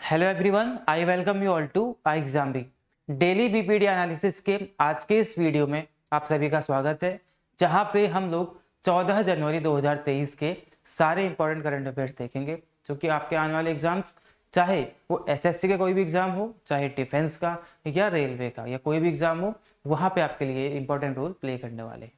Hello everyone, I welcome you all to I exam B daily BPD analysis के आज के इस video में आप सभी का स्वागत है, जहां पे हम लोग 14 जनवरी 2023 के सारे इंपॉर्टेंट करंट अफेयर्स देखेंगे, जो कि आपके आने वाले एग्जाम्स, चाहे वो एसएससी का कोई भी एग्जाम हो, चाहे डिफेंस का या रेलवे का या कोई भी एग्जाम हो, वहां पे आपके लिए इंपॉर्टेंट रोल प्ले करने वाले हैं।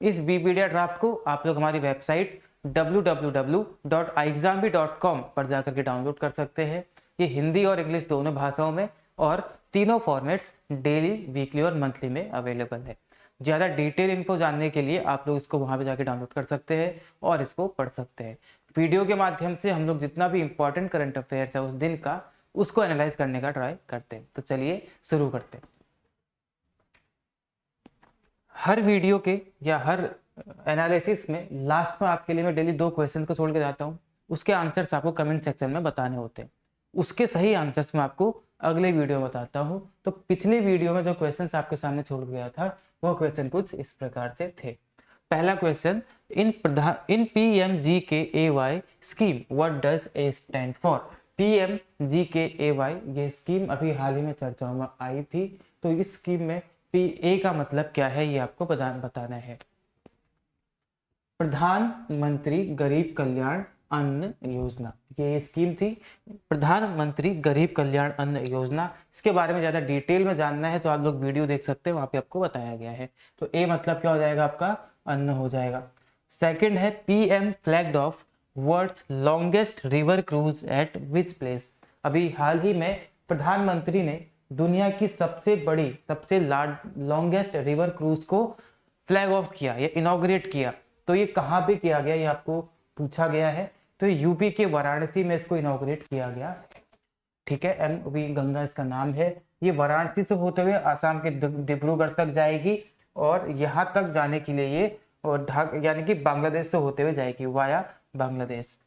इस बीपीडी ड्राफ्ट को आप लोग हमारी वेबसाइट www.iexambi.com पर जाकर के डाउनलोड कर सकते हैं। ये हिंदी और इंग्लिश दोनों भाषाओं में और तीनों फॉर्मेट्स डेली, वीकली और मंथली में अवेलेबल है। ज़्यादा डिटेल इन्फो जानने के लिए आप लोग इसको वहाँ पे जाके डाउनलोड कर सकते हैं और इसको पढ़ सकते हैं। वीडियो के माध्यम से हम लोग जितना भी इंपॉर्टेंट करंट अफेयर्स है उस दिन का, उसको एनालाइज करने का ट्राई करते हैं। तो चलिए शुरू करते हैं। हर वीडियो के या हर एनालिसिस में लास्ट में आपके लिए मैं डेली 2 क्वेश्चन को छोड़ के जाता हूँ। उसके आंसर्स आपको कमेंट सेक्शन में बताने होते हैं। उसके सही आंसर्स मैं आपको अगले वीडियो बताता हूँ। तो पिछले वीडियो में जो क्वेश्चंस आपके सामने छोड़ गया था वो क्वेश्चन कुछ इस प्रकार से थे। पहला question, in PMGKAY scheme what does a stand for. PMGKAY ये स्कीम अभी हाल ही में चर्चाओं में आई थी, तो इस स्कीम में PA का मतलब क्या है ये आपको बताना है। प्रधानमंत्री गरीब कल्याण अन्न योजना, ये स्कीम थी प्रधानमंत्री गरीब कल्याण अन्न योजना। इसके बारे में ज्यादा डिटेल में जानना है तो आप लोग वीडियो देख सकते हैं, वहां पे आपको बताया गया है। तो ए मतलब क्या हो जाएगा, आपका अन्न हो जाएगा। सेकंड है, PM flagged off world's longest river cruise at which place. अभी हाल ही में प्रधानमंत्री ने दुनिया की सबसे बड़ी, सबसे लॉन्गेस्ट रिवर क्रूज को फ्लैग ऑफ किया या इनॉग्रेट किया। तो ये कहाँ पे किया गया, ये आपको पूछा गया है। तो यूपी के वाराणसी में इसको इनॉग्रेट किया गया, ठीक है। MV गंगा इसका नाम है। ये वाराणसी से होते हुए आसाम के डिब्रूगढ़ तक जाएगी और यहाँ तक जाने के लिए ये और यानी कि बांग्लादेश से होते हुए जाएगी वाया बांग्लादेश।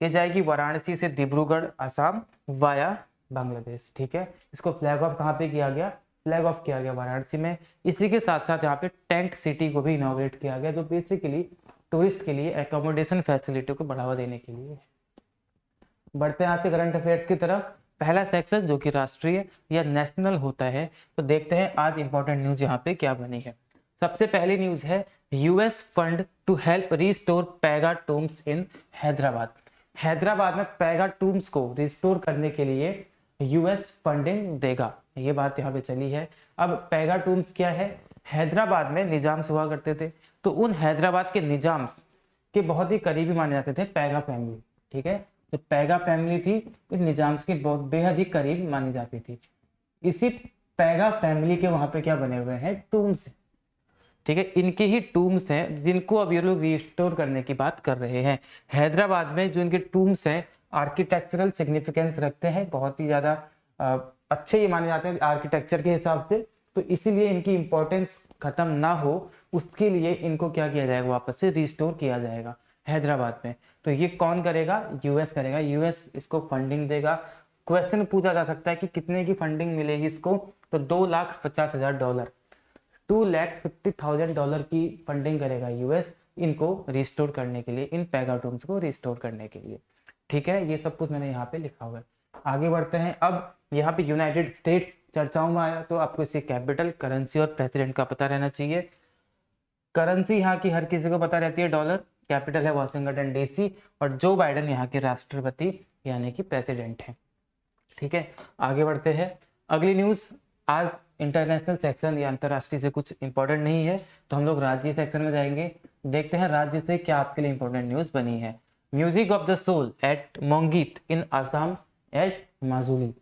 ये जाएगी वाराणसी से डिब्रूगढ़ आसाम वाया बांग्लादेश, ठीक है। इसको फ्लैग ऑफ कहाँ पे किया गया, फ्लैग ऑफ किया गया वाराणसी में। इसी के साथ साथ यहाँ पे टेंट सिटी को भी इनॉग्रेट किया गया, जो बेसिकली टूरिस्ट के लिए एकोमोडेशन फैसिलिटी को बढ़ावा देने के लिए। बढ़ते हैं यहाँ से करंट अफेयर्स की तरफ। पहला सेक्शन जो कि राष्ट्रीय या नेशनल होता है, तो देखते हैं आज इंपॉर्टेंट न्यूज यहाँ पे क्या बनी है। सबसे पहली न्यूज है, US fund to help restore Paigah tombs in Hyderabad. Hyderabad में पैगा टूम्स को रिस्टोर करने के लिए US फंडिंग देगा, ये बात यहाँ पे चली है। अब पैगा टूम्स क्या है, हैदराबाद में निजाम्स हुआ करते थे, तो उन हैदराबाद के निजाम्स के बहुत ही करीबी माने जाते थे पैगा फैमिली, ठीक है। तो पैगा फैमिली थी इन निजाम्स की बहुत बेहद ही करीब मानी जाती थी। इसी पैगा फैमिली के वहां पे क्या बने हुए हैं, टूम्स, ठीक है। इनके ही टूम्स हैं जिनको अब ये लोग रिस्टोर करने की बात कर रहे हैं। हैदराबाद में जो इनके टूम्स हैं आर्किटेक्चरल सिग्निफिकेंस रखते हैं, बहुत ही ज्यादा अच्छे ये माने जाते हैं आर्किटेक्चर के हिसाब से। तो इसीलिए इनकी इंपॉर्टेंस खत्म ना हो, उसके लिए इनको क्या किया जाएगा, वापस से रिस्टोर किया जाएगा हैदराबाद में। तो ये कौन करेगा, US करेगा। US इसको फंडिंग देगा। क्वेश्चन पूछा जा सकता है कि कितने की फंडिंग मिलेगी इसको, तो $2,50,000, $2,50,000 की फंडिंग करेगा US इनको रिस्टोर करने के लिए, इन पैगा टूम्स को रिस्टोर करने के लिए, ठीक है। ये सब कुछ मैंने यहाँ पे लिखा हुआ है। आगे बढ़ते हैं। अब यहाँ पे यूनाइटेड स्टेट चर्चाओं में आया, तो आपको इसकी कैपिटल, करेंसी और प्रेसिडेंट का पता रहना चाहिए। करेंसी यहाँ की हर किसी को पता रहती है डॉलर, कैपिटल है वाशिंगटन DC, और जो बाइडेन यहाँ के राष्ट्रपति यानी कि प्रेसिडेंट है, ठीक है। आगे बढ़ते हैं। अगली न्यूज, आज इंटरनेशनल सेक्शन या अंतरराष्ट्रीय से कुछ इंपॉर्टेंट नहीं है, तो हम लोग राज्य सेक्शन में जाएंगे। देखते हैं राज्य से क्या आपके लिए इंपॉर्टेंट न्यूज बनी है। Music of the soul at Mongeet in Assam at Majuli.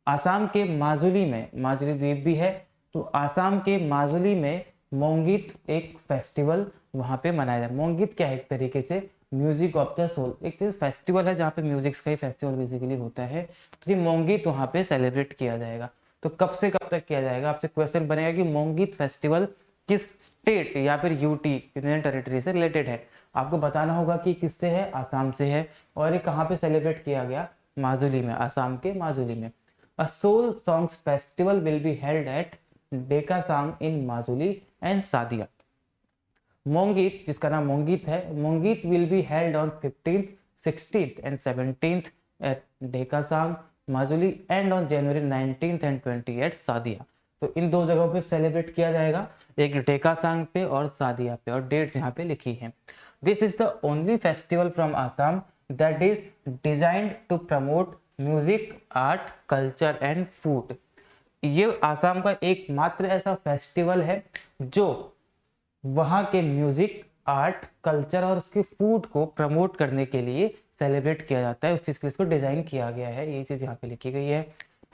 Assam के माजुली में, माजुली द्वीप भी है, तो आसाम के माजुली में मोंगीत एक फेस्टिवल वहां पे मनाया जाए। मोंगीत क्या है, एक तरीके से म्यूजिक ऑफ द सोल, एक फेस्टिवल है जहाँ पे म्यूजिक का ही फेस्टिवल बेसिकली होता है। तो ये मोंगीत वहां पे सेलिब्रेट किया जाएगा। तो कब से कब तक किया जाएगा, आपसे क्वेश्चन बनेगा कि मोंगीत फेस्टिवल किस स्टेट या फिर यूटी यूनियन टेरिटरी से रिलेटेड है। आपको बताना होगा कि किससे है, आसाम से है, और ये कहाँ पे सेलिब्रेट किया गया, माजुली में, आसाम के माजुली में। A soul songs festival will be held at Dekasang in Majuli and Sadiya. Mongeet, जिसका नाम मोंगीत है, Mongeet will be held on 15th, 16th and 17th at Dekasang Majuli and on January 19th and 28 Sadiya. तो इन दो जगहों पे सेलिब्रेट किया जाएगा, एक डेकासांग पे और सादिया पे, और डेट्स यहाँ पे लिखी हैं। This is the only festival from Assam that is designed to promote music, art, culture and food. ये आसाम का एकमात्र ऐसा फेस्टिवल है जो वहाँ के म्यूजिक, आर्ट, कल्चर और उसके फूड को प्रमोट करने के लिए सेलिब्रेट किया जाता है। उस चीज़ के लिए इसको डिज़ाइन किया गया है, ये चीज़ यहाँ पे लिखी गई है।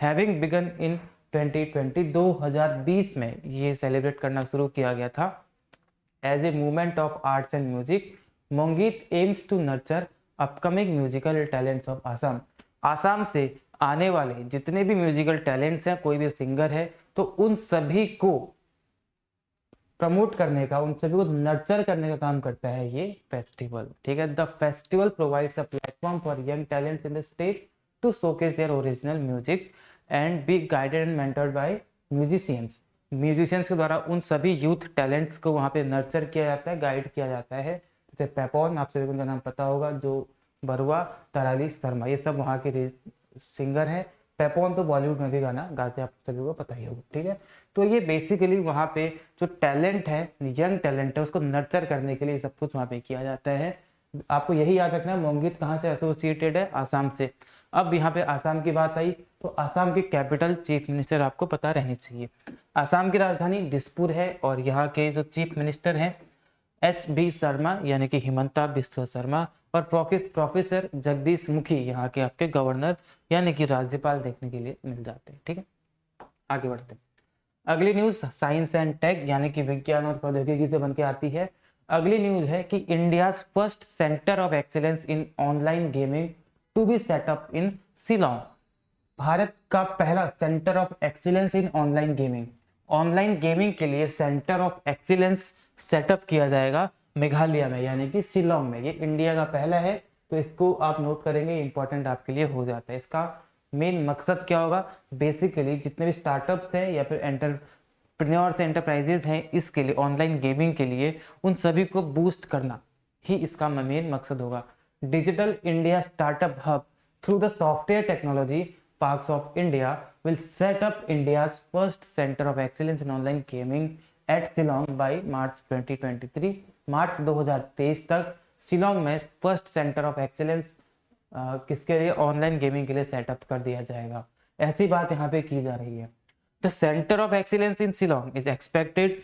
हैविंग बिगन इन 2020, 2020 में ये सेलिब्रेट करना शुरू किया गया था। As a movement of arts and music, Mongeet aims to nurture upcoming musical talents of Assam. Assam से आने वाले जितने भी म्यूजिकल टैलेंट्स हैं, कोई भी सिंगर है, तो उन सभी को प्रमोट करने का, उन सभी को नर्चर करने का काम करता है ये फेस्टिवल। ठीक है, the festival provides a platform for young talents in the state to showcase their original music and be guided and mentored by musicians. Musicians के द्वारा उन सभी यूथ टैलेंट्स को वहाँ पे नर्चर किया जाता है, गाइड किया जाता है। जैसे पेपॉन, आप सभी को उनका नाम पता होगा, जो बरुआ, तराली शर्मा, ये सब वहाँ के सिंगर हैं। पेपॉन तो बॉलीवुड में भी गाना गाते हैं, आप सभी को पता ही होगा। ठीक है, तो ये बेसिकली वहाँ पे जो टैलेंट है, यंग टैलेंट है, उसको नर्चर करने के लिए सब कुछ वहाँ पे किया जाता है। आपको यही याद रखना है, मोंगीत कहाँ से एसोसिएटेड है, आसाम से। अब यहाँ पे आसाम की बात आई तो आसाम की कैपिटल, चीफ मिनिस्टर आपको पता रहनी चाहिए। आसाम की राजधानी दिसपुर है और यहाँ के जो चीफ मिनिस्टर हैं HB शर्मा यानी कि हिमंता बिस्वा शर्मा, और प्रोफेसर जगदीश मुखी यहाँ के आपके गवर्नर यानी कि राज्यपाल देखने के लिए मिल जाते हैं। ठीक है, आगे बढ़ते हैं। अगली न्यूज साइंस एंड टेक यानी कि विज्ञान और प्रौद्योगिकी से बनके आती है। अगली न्यूज है कि India's first centre of excellence in online gaming to be set up in Shillong. Bharat का पहला centre of excellence in online gaming, online gaming के लिए सेंटर ऑफ एक्सीलेंस सेटअप किया जाएगा मेघालय में यानी कि शिलोंग में। ये इंडिया का पहला है, तो इसको आप नोट करेंगे, इंपॉर्टेंट आपके लिए हो जाता है। इसका मेन मकसद क्या होगा, बेसिकली जितने भी स्टार्टअप्स हैं या फिर एंटरप्रेन्योर्स एंटरप्राइजेज हैं, इसके लिए ऑनलाइन गेमिंग के लिए उन सभी को बूस्ट करना ही इसका मेन मकसद होगा। Digital India startup hub through the software technology parks of India will set up India's first centre of excellence in online gaming at Shillong by March 2023। March 2023 तक शिलोंग में फर्स्ट सेंटर ऑफ एक्सीलेंस किसके लिए, online gaming के लिए setup कर दिया जाएगा। ऐसी बात यहाँ पे की जा रही है। The centre of excellence in Shillong is expected,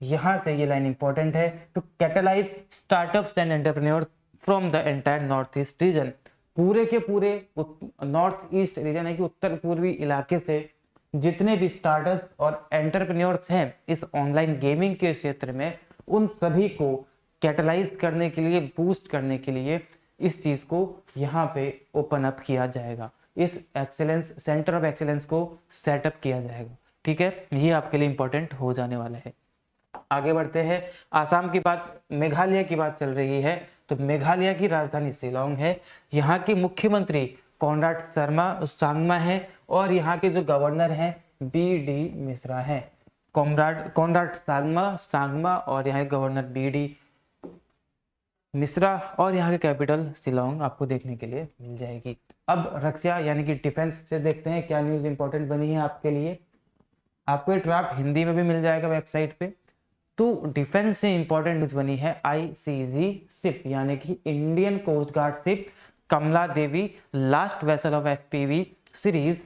यहाँ से ये लाइन इंपॉर्टेंट है, to catalyse startups and entrepreneur from the entire north east region. पूरे के पूरे नॉर्थ ईस्ट रीजन है कि उत्तर पूर्वी इलाके से जितने भी स्टार्टअप्स और एंटरप्रेन्योर्स हैं इस ऑनलाइन गेमिंग के क्षेत्र में, उन सभी को कैटलाइज करने के लिए, बूस्ट करने के लिए इस चीज को यहाँ पे ओपन अप किया जाएगा, इस एक्सीलेंस सेंटर ऑफ एक्सीलेंस को सेटअप किया जाएगा। ठीक है, ये आपके लिए इंपॉर्टेंट हो जाने वाला है। आगे बढ़ते हैं। आसाम की बात, मेघालय की बात चल रही है, तो मेघालय की राजधानी शिलोंग है। यहाँ की मुख्यमंत्री कॉनराड सांगमा है और यहाँ के जो गवर्नर हैं BD मिश्रा है। कॉनराड सांगमा और यहाँ के गवर्नर BD मिश्रा, और यहाँ के कैपिटल शिलोंग आपको देखने के लिए मिल जाएगी। अब रक्षा यानी कि डिफेंस से देखते हैं क्या न्यूज इंपॉर्टेंट बनी है आपके लिए। आपको ये ड्राफ्ट हिंदी में भी मिल जाएगा वेबसाइट पे। तो डिफेंस से इंपॉर्टेंट न्यूज बनी है ICG शिप यानी कि Indian coast guard ship Kamala Devi, last vessel of FPV series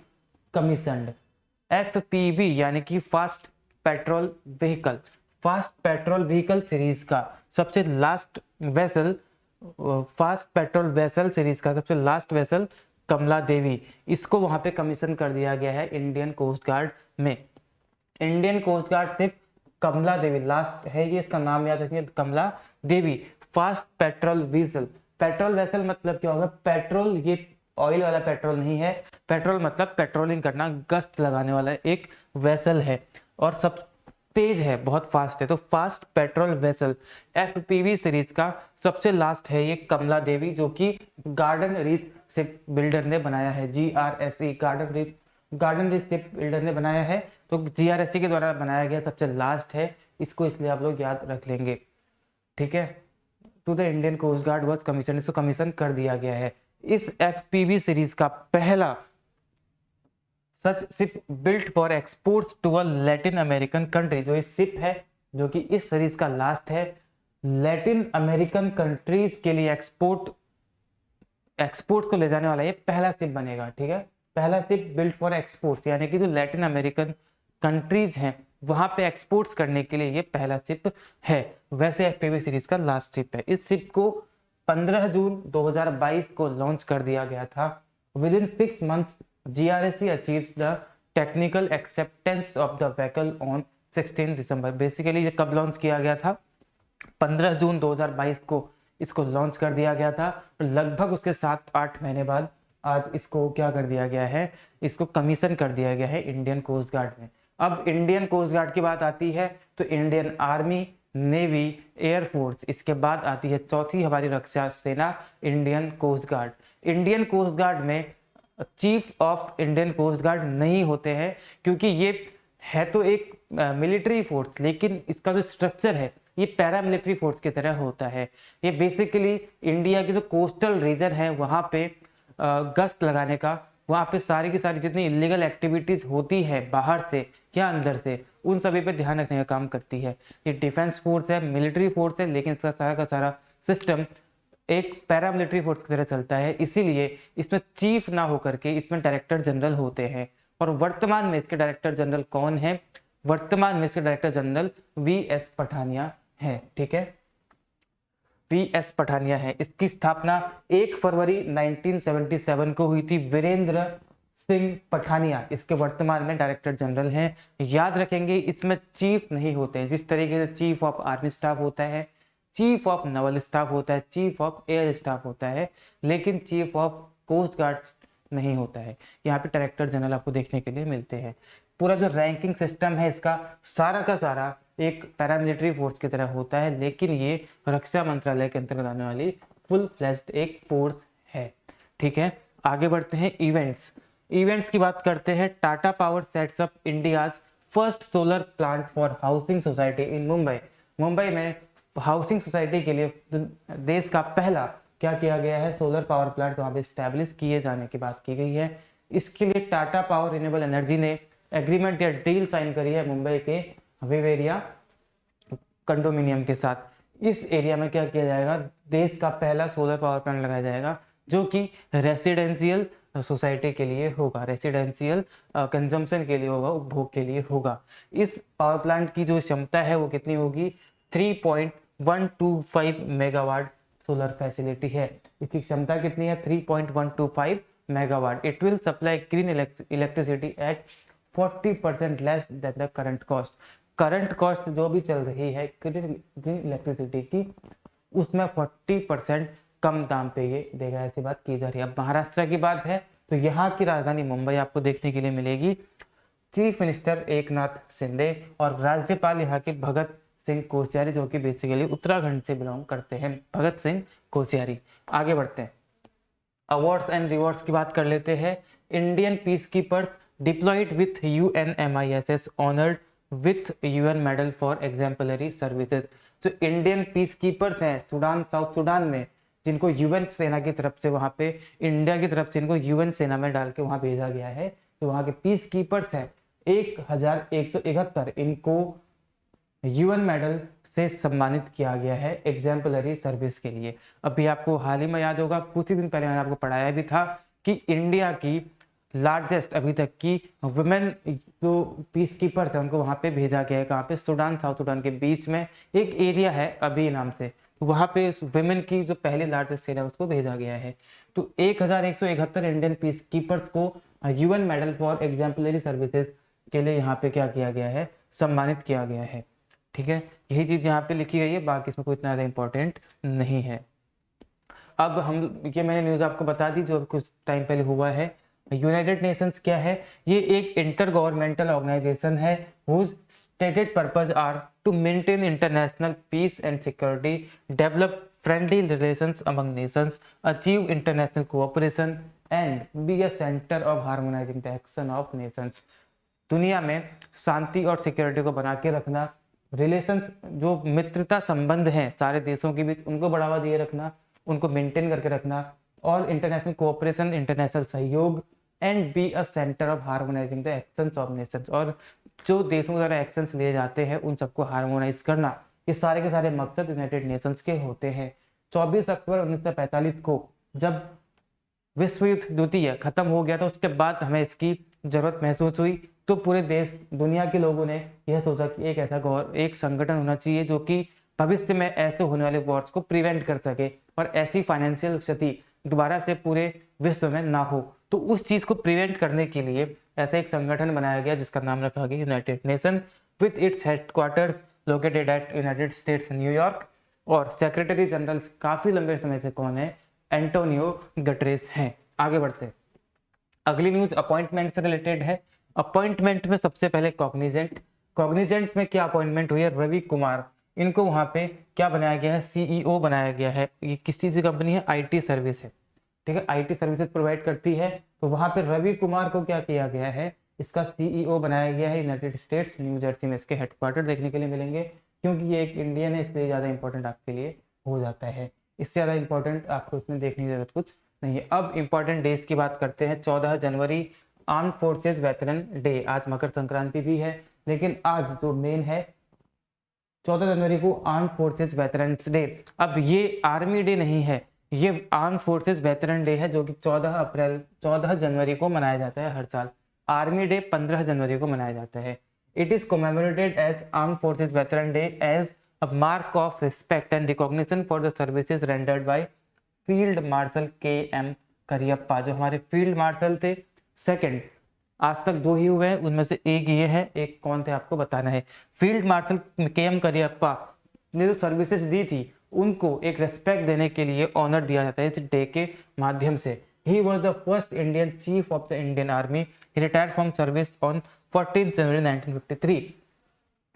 commissioned. FPV यानी कि fast patrol vehicle, fast patrol vehicle series का सबसे last vessel, fast patrol vessel series का सबसे लास्ट वेसल कमला देवी, इसको वहां पे कमीशन कर दिया गया है इंडियन कोस्ट गार्ड में। इंडियन कोस्ट गार्ड शिप कमला देवी, लास्ट है ये, इसका नाम याद रखिए, Kamala Devi fast patrol vessel. Patrol vessel मतलब क्या होगा, पेट्रोल, ये ऑयल वाला पेट्रोल नहीं है, पेट्रोल मतलब पेट्रोलिंग करना, गश्त लगाने वाला एक वेसल है और सब तेज है, बहुत फास्ट है, तो fast patrol vessel FPV series का सबसे लास्ट है ये कमला देवी, जो कि गार्डन रीच शिप बिल्डर ने बनाया है। GRSE garden reach ship builder ने बनाया है, तो GRSE के द्वारा बनाया गया सबसे लास्ट है, इसको इसलिए आप लोग याद रख लेंगे। ठीक है, to the Indian coast guard was commission, इसको कमीशन कर दिया गया है। इस FPV सीरीज का पहला such ship built for exports to a Latin American country. जो ये शिप है जो कि इस सीरीज का लास्ट है, लैटिन अमेरिकन कंट्रीज के लिए एक्सपोर्ट को ले जाने वाला ये पहला शिप बनेगा। ठीक है, पहला शिप बिल्ट फॉर एक्सपोर्ट्स, यानी कि जो लैटिन अमेरिकन कंट्रीज हैं वहां पे एक्सपोर्ट्स करने के लिए ये पहला शिप है। वैसे एफपीवी सीरीज का लास्ट शिप है। इस शिप को 15 जून 2022 को लॉन्च कर दिया गया था। With in 6 months GRSC achieve the technical acceptance of the vehicle on 16 December. Basically ये कब लॉन्च किया गया था? 15 जून 2022 को इसको लॉन्च कर दिया गया था। लगभग उसके 7-8 महीने बाद आज इसको क्या कर दिया गया है, इसको कमीशन कर दिया गया है इंडियन कोस्ट गार्ड में। अब इंडियन कोस्ट गार्ड की बात आती है तो इंडियन आर्मी, नेवी, एयरफोर्स, इसके बाद आती है चौथी हमारी रक्षा सेना Indian coast guard. Indian coast guard में chief of Indian coast guard नहीं होते हैं, क्योंकि ये है तो एक मिलिट्री फोर्स, लेकिन इसका जो स्ट्रक्चर है ये पैरामिलिट्री फोर्स की तरह होता है। ये बेसिकली इंडिया की जो कोस्टल रीजन है वहाँ पे गश्त लगाने का, वहाँ पे सारी की सारी जितनी इलीगल एक्टिविटीज होती है बाहर से या अंदर से, उन सभी पे ध्यान रखने का काम करती है। ये डिफेंस फोर्स है, मिलिट्री फोर्स है, लेकिन इसका सारा का सारा सिस्टम एक पैरामिलिट्री फोर्स की तरह चलता है। इसीलिए इसमें चीफ ना होकर के इसमें डायरेक्टर जनरल होते हैं। और वर्तमान में इसके डायरेक्टर जनरल कौन है? वर्तमान में इसके डायरेक्टर जनरल VS पठानिया है। ठीक है, VS पठानिया है। इसकी स्थापना 1 फरवरी 1977 को हुई थी। वीरेंद्र सिंह पठानिया इसके वर्तमान में डायरेक्टर जनरल हैं। याद रखेंगे इसमें चीफ नहीं होते हैं, जिस तरीके से चीफ ऑफ आर्मी स्टाफ होता है, चीफ ऑफ नवल स्टाफ होता है, चीफ ऑफ एयर स्टाफ होता है, लेकिन चीफ ऑफ कोस्ट गार्ड नहीं होता है। यहाँ पे डायरेक्टर जनरल आपको देखने के लिए मिलते हैं। पूरा जो रैंकिंग सिस्टम है इसका सारा का सारा एक पैरामिलिट्री फोर्स की तरह होता है, लेकिन ये रक्षा मंत्रालय के अंतर्गत आने वाली फुल फ्लेज्ड एक फोर्स है। ठीक है, आगे बढ़ते हैं। इवेंट्स की बात करते हैं। Tata power sets up India's first solar plant for housing society in Mumbai. Mumbai में हाउसिंग सोसाइटी के लिए देश का पहला क्या किया गया है, सोलर पावर प्लांट वहाँ पे स्टैब्लिश किए जाने की बात की गई है। इसके लिए टाटा पावर रिन्यूएबल एनर्जी ने एग्रीमेंट या डील साइन करी है मुंबई के विवेरिया कंडोमिनियम के साथ। इस एरिया में क्या किया जाएगा, देश का पहला सोलर पावर प्लांट लगाया जाएगा, जो कि रेसिडेंशियल सोसाइटी के लिए होगा, रेसिडेंशियल कंजम्पशन के लिए होगा, उपभोग के लिए होगा। इस पावर प्लांट की जो क्षमता है वो कितनी होगी, 3.125 मेगावाट सोलर फैसिलिटी है। इसकी क्षमता कितनी है, 3.125 megawatt. It will supply green electricity at 40% less than the current cost. Current cost जो भी चल रही है ग्रीन इलेक्ट्रिसिटी की, उसमें 40% कम दाम पे ये देगा, ऐसी बात की जा रही है। अब महाराष्ट्र की बात है तो यहाँ की राजधानी मुंबई आपको देखने के लिए मिलेगी। चीफ मिनिस्टर एकनाथ शिंदे और राज्यपाल यहाँ के भगत सिंह कोश्यारी, जो कि बेसिकली उत्तराखंड से बिलोंग करते हैं, भगत सिंह कोश्यारी। आगे बढ़ते हैं, अवार्ड्स एंड रिवॉर्ड्स की बात कर लेते हैं। Indian peace keepers deployed with UNMISS honoured with UN medal for exemplary services. जो इंडियन पीस कीपर्स हैं सूडान, साउथ सूडान में, जिनको UN सेना की तरफ से वहाँ पे इंडिया की तरफ से इनको UN सेना में डाल के वहाँ भेजा गया है, तो वहाँ के पीस कीपर्स हैं 1171, इनको UN मेडल से सम्मानित किया गया है एग्जाम्पलरी सर्विस के लिए। अभी आपको हाल ही में याद होगा, कुछ ही दिन पहले मैंने आपको पढ़ाया भी था कि इंडिया की लार्जेस्ट अभी तक की वुमेन जो पीस कीपर्स है उनको वहाँ पे भेजा गया है। कहाँ पे, सूडान, साउथ सूडान के बीच में एक एरिया है अभी नाम से, तो वहाँ पे वुमेन की जो पहली लार्जेस्ट सेल है उसको भेजा गया है। तो 1171 इंडियन पीस कीपर्स को UN medal for exemplary services के लिए यहाँ पे क्या किया गया है, सम्मानित किया गया है। ठीक है, यही चीज यहाँ पे लिखी गई है, बाकी इसमें कोई इतना ज़्यादा इंपॉर्टेंट नहीं है। अब हम ये मैंने न्यूज़ आपको बता दी जो कुछ टाइम पहले हुआ है। यूनाइटेड नेशंस क्या है, ये एक इंटर गवर्नमेंटल ऑर्गेनाइजेशन है whose stated purpose are to maintain international peace and security, develop friendly relations among nations, achieve international cooperation and be a center of harmonizing the action of nations। दुनिया में शांति और security को बना के रखना, relations जो मित्रता संबंध हैं सारे देशों के बीच उनको बढ़ावा दिए रखना, उनको मेंटेन करके रखना, और इंटरनेशनल कोऑपरेशन, इंटरनेशनल सहयोग and be a centre of harmonising the actions of Nations. और जो देशों के द्वारा एक्शंस लिए जाते हैं उन सबको हार्मोनाइज करना, ये सारे के सारे मकसद यूनाइटेड नेशंस के होते हैं। 24 अक्टूबर 1945 को जब विश्व युद्ध द्वितीय खत्म हो गया था, उसके बाद हमें इसकी जरूरत महसूस हुई, तो पूरे देश दुनिया के लोगों ने यह सोचा कि एक ऐसा एक संगठन होना चाहिए जो कि भविष्य में ऐसे होने वाले वॉर्स को प्रिवेंट कर सके और ऐसी फाइनेंशियल क्षति दोबारा से पूरे विश्व में ना हो। तो उस चीज को प्रिवेंट करने के लिए ऐसा एक संगठन बनाया गया जिसका नाम रखा गया United nation, with its headquarters located at United states New York. और सेक्रेटरी जनरल काफी लंबे समय से कौन है? एंटोनियो गटरेस हैं। आगे बढ़ते हैं, अगली न्यूज अपॉइंटमेंट से रिलेटेड है। अपॉइंटमेंट में सबसे पहले कॉग्निजेंट में क्या अपॉइंटमेंट हुई है? रवि कुमार, इनको वहां पे क्या बनाया गया है? सीईओ बनाया गया है। ये किस चीज की कंपनी है? आईटी सर्विस है, ठीक है, आईटी सर्विसेज प्रोवाइड करती है। तो वहां पे रवि कुमार को क्या किया गया है? इसका सीईओ बनाया गया है यूनाइटेड स्टेट्स न्यू जर्सी में। इसके हेडक्वार्टर देखने के लिए मिलेंगे, क्योंकि ये एक इंडियन है इसलिए ज़्यादा इंपॉर्टेंट आपके लिए हो जाता है। इससे ज़्यादा इंपॉर्टेंट आपको इसमें देखने की जरूरत कुछ नहीं है। अब इंपॉर्टेंट डेज की बात करते हैं। 14 जनवरी आर्म फोर्सेज वेटरन डे। आज मकर संक्रांति भी है, लेकिन आज जो मेन है 14 जनवरी को आर्म फोर्सेज वेटरन्स डे। अब ये आर्मी डे नहीं है, ये आर्म फोर्सेज वेटरन डे है, जो कि 14 जनवरी को मनाया जाता है हर साल। आर्मी डे 15 जनवरी को मनाया जाता है। It is commemorated as armed forces veteran day as a mark of respect and recognition for the services rendered by field marshal K M. Cariappa, जो हमारे फील्ड मार्शल थे। सेकंड, आज तक 2 ही हुए हैं, उनमें से एक ये है, एक कौन थे आपको बताना है। Field marshal K M. करियप्पा ने जो सर्विसेज दी थी उनको एक रेस्पेक्ट देने के लिए ऑनर दिया जाता है इस डे के माध्यम से। He was the first Indian chief of the Indian army. He retired from service on 14 January 1953।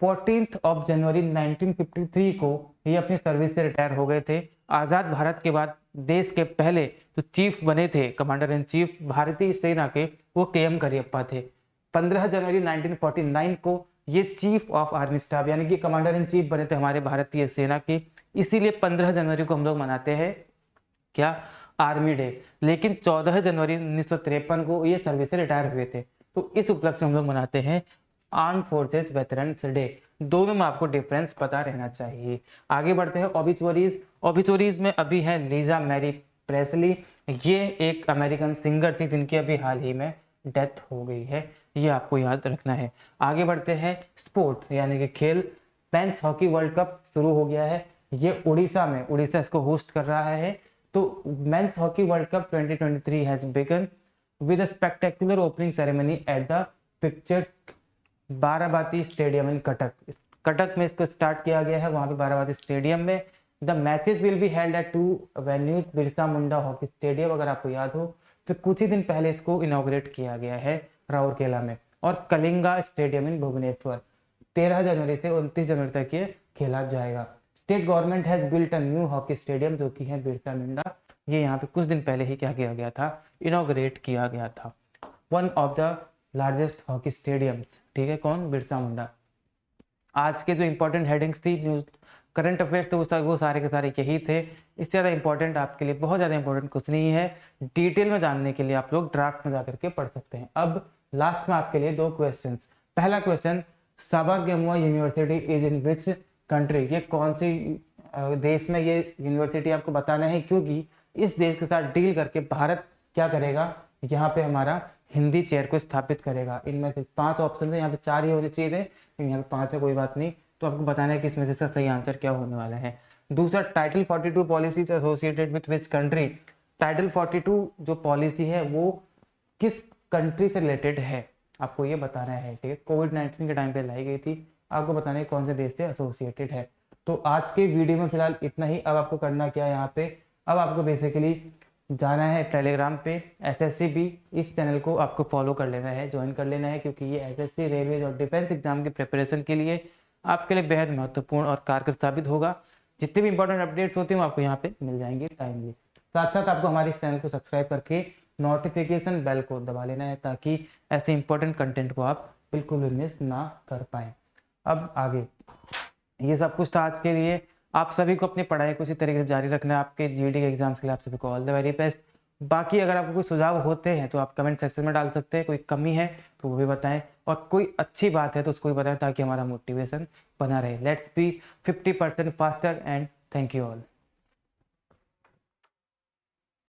14 of January 1953 को ये अपनी सर्विस से रिटायर हो गए थे। आज़ाद भारत के बाद देश के पहले जो चीफ बने थे, कमांडर इन चीफ भारतीय सेना के, वो के.एम. करियप्पा थे। 15 जनवरी 1949 को ये चीफ ऑफ आर्मी स्टाफ यानी कि कमांडर इन चीफ बने थे हमारे भारतीय सेना के। इसीलिए 15 जनवरी को हम लोग मनाते हैं क्या? Army day. लेकिन 14 जनवरी 1953 को ये सर्विस से रिटायर हुए थे, तो इस उपलक्ष्य में हम लोग मनाते हैं आर्म फोर्सेज वेटरन्स डे। दोनों में आपको डिफरेंस पता रहना चाहिए। आगे बढ़ते हैं ओबिचुरीज में अभी है लीजा मैरी प्रेसली। ये एक अमेरिकन सिंगर थी जिनकी अभी हाल ही में डेथ हो गई है, ये आपको याद रखना है। आगे बढ़ते हैं स्पोर्ट्स यानी कि खेल। मेंस हॉकी वर्ल्ड कप शुरू हो गया है, ये उड़ीसा इसको होस्ट कर रहा है। तो men's hockey world cup 2023 has begin with a spectacular opening ceremony at the picture Barabati stadium इन कटक में इसको स्टार्ट किया गया है, वहां पे बाराबाती स्टेडियम में। The matches will be held eight 2 venues, Birsa Munda hockey stadium, अगर आपको याद हो तो कुछ ही दिन पहले इसको इनॉग्रेट किया गया है राउरकेला में, और कलिंगा स्टेडियम इन भुवनेश्वर। 13 जनवरी से 29 जनवरी तक ये खेला जाएगा। State government has built a new hockey stadium, जो कि है बिरसा मुंडा। ये यहाँ पे कुछ दिन पहले ही क्या किया गया था? इनॉग्रेट किया गया था। One of the largest hockey stadiums, ठीक है, कौन? बिरसा मुंडा। आज के जो इंपॉर्टेंट हेडिंग्स थी न्यूज करंट अफेयर्स, तो वो सारे के सारे यही थे। इससे ज़्यादा इंपॉर्टेंट आपके लिए बहुत ज़्यादा इंपॉर्टेंट कुछ नहीं है। डिटेल में जानने के लिए आप लोग ड्राफ्ट में जाकर के पढ़ सकते हैं। अब लास्ट में आपके लिए 2 क्वेश्चन। पहला question, Sabaragamuwa university is in which country? ये कौन सी देश में ये यूनिवर्सिटी आपको बताना है, क्योंकि इस देश के साथ डील करके भारत क्या करेगा? यहाँ पे हमारा हिंदी चेयर को स्थापित करेगा। इनमें से 5 ऑप्शन है, यहाँ पे 4 ही होने चाहिए थे, लेकिन यहाँ पे 5 है, कोई बात नहीं। तो आपको बताना है कि इसमें से इसका सही आंसर क्या होने वाला है। दूसरा, title 42 policy associated with which country? Title 42 जो पॉलिसी है वो किस कंट्री से रिलेटेड है, आपको ये बताना है, ठीक है। कोविड-19 के टाइम पे लाई गई थी, आपको बताना है कौन से देश से एसोसिएटेड है। तो आज के वीडियो में फिलहाल इतना ही। अब आपको करना क्या है यहाँ पे? अब आपको बेसिकली जाना है टेलीग्राम पे, एसएससी भी, इस चैनल को आपको फॉलो कर लेना है, ज्वाइन कर लेना है, क्योंकि ये एसएससी, रेलवे और डिफेंस एग्जाम की प्रिपरेशन के लिए आपके लिए बेहद महत्वपूर्ण और कारगर साबित होगा। जितने भी इंपॉर्टेंट अपडेट्स होते हैं वो आपको यहाँ पे मिल जाएंगे टाइमली। साथ साथ आपको हमारे इस चैनल को सब्सक्राइब करके नोटिफिकेशन बेल को दबा लेना है, ताकि ऐसे इंपॉर्टेंट कंटेंट को आप बिल्कुल भी मिस ना कर पाएँ। अब आगे ये सब कुछ था आज के लिए। आप सभी को अपनी पढ़ाई को इसी तरीके से जारी रखना है। आपके जीडी के एग्जाम्स के लिए आप सभी को ऑल द वेरी बेस्ट। बाकी अगर आपको कोई सुझाव होते हैं तो आप कमेंट सेक्शन में डाल सकते हैं, कोई कमी है तो वो भी बताएं, और कोई अच्छी बात है तो उसको भी बताएं ताकि हमारा मोटिवेशन बना रहे। Let's be 50% faster and thank you all.